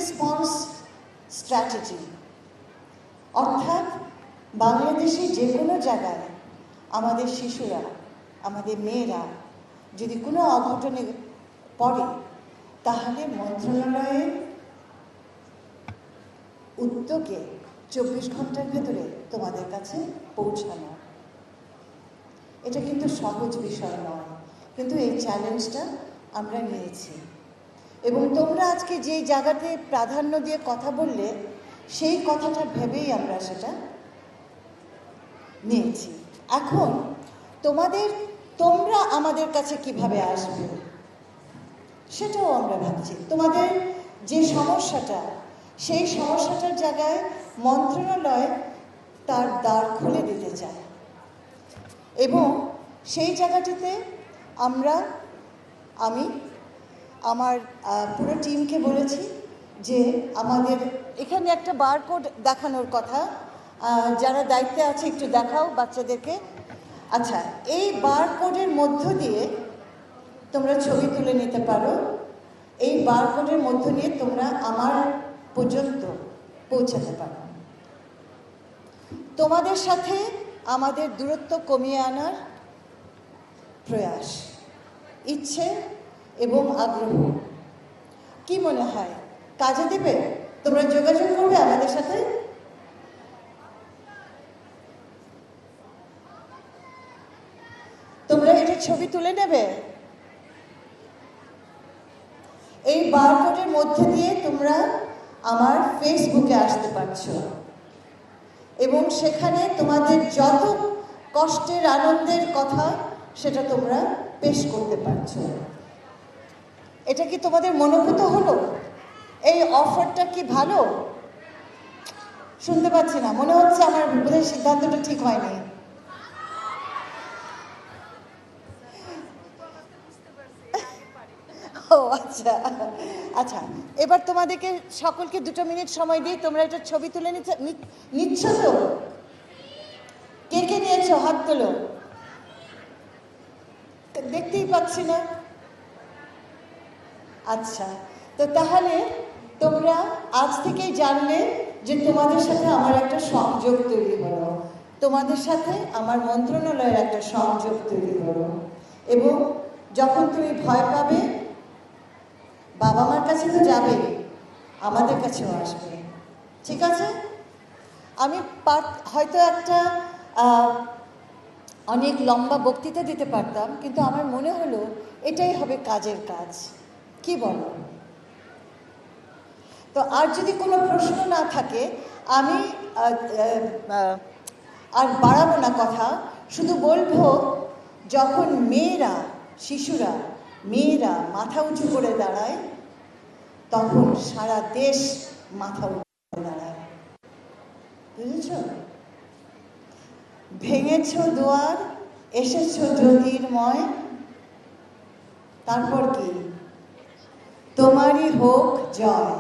Response strategy, অর্থাৎ বাংলাদেশে যে কোনো জায়গায় আমাদের শিশুরা, আমাদের মেয়েরা যদি কোনো অঘটনে পড়ে, তাহলে মন্ত্রণালয়ের উদ্যোগে 24 ঘন্টার ভেতরে তোমাদের কাছে পৌঁছানো। এটা কিন্তু সহজ বিষয় নয়, কিন্তু এই চ্যালেঞ্জটা আমরা নিয়েছি এবং তোমরা আজকে যেই জায়গাতে প্রাধান্য দিয়ে কথা বললে, সেই কথাটা ভেবেই আমরা সেটা নিয়েছি। এখন তোমরা আমাদের কাছে কিভাবে আসবে সেটাও আমরা ভাবছি। তোমাদের যে সমস্যাটা, সেই সমস্যাটার জায়গায় মন্ত্রণালয় তার দ্বার খুলে দিতে চায় এবং সেই জায়গাটিতে আমি আমার পুরো টিমকে বলেছি যে আমাদের এখানে একটা বারকোড দেখানোর কথা, যারা দায়িত্বে আছে একটু দেখাও বাচ্চাদেরকে। আচ্ছা, এই বারকোডের মধ্য দিয়ে তোমরা ছবি তুলে নিতে পারো। এই বারকোডের মধ্য দিয়ে তোমরা আমার পর্যন্ত পৌঁছাতে পারো। তোমাদের সাথে আমাদের দূরত্ব কমিয়ে আনার প্রয়াস, ইচ্ছে এবং আগ্রহ কি মনে হয় কাজে দেবে? তোমরা যোগাযোগ করবে আমাদের সাথে। তোমরা এটা ছবি তুলে নেবে। এই বারকোডের মধ্যে দিয়ে তোমরা আমার ফেসবুকে আসতে পারছো এবং সেখানে তোমাদের যত কষ্টের আনন্দের কথা সেটা তোমরা পেশ করতে পারছো। এটা কি তোমাদের মনোভূত হলো? এই অফারটা কি ভালো? শুনতে পাচ্ছি না, মনে হচ্ছে আমার বোধহয় সিদ্ধান্তটা ঠিক হয়নি। ও আচ্ছা আচ্ছা, এবার তোমাদেরকে সকলকে 2 মিনিট সময় দিই। তোমরা এটা ছবি তুলে নিচ্ছ তো? কে কে নিয়েছো হাত তোলো। দেখতেই পাচ্ছি না। আচ্ছা, তো তাহলে তোমরা আজ থেকেই জানলে যে তোমাদের সাথে আমার একটা সংযোগ তৈরি হলো, তোমাদের সাথে আমার মন্ত্রণালয়ের একটা সংযোগ তৈরি হলো এবং যখন তুমি ভয় পাবে, বাবা মার কাছে তো যাবে, আমাদের কাছেও আসবে। ঠিক আছে? আমি হয়তো একটা অনেক লম্বা বক্তৃতা দিতে পারতাম, কিন্তু আমার মনে হলো এটাই হবে কাজের কাজ। কি বলো? তো আর যদি কোনো প্রশ্ন না থাকে, আমি আর বাড়াবো না কথা, শুধু বলবো যখন শিশুরা মাথা উঁচু করে দাঁড়ায়, তখন সারা দেশ মাথা উঁচু করে দাঁড়ায়। বুঝেছ? ভেঙেছ দুয়ার, এসেছ জ্যোতির্ময়, তারপর কি? তোমারই হোক জয়।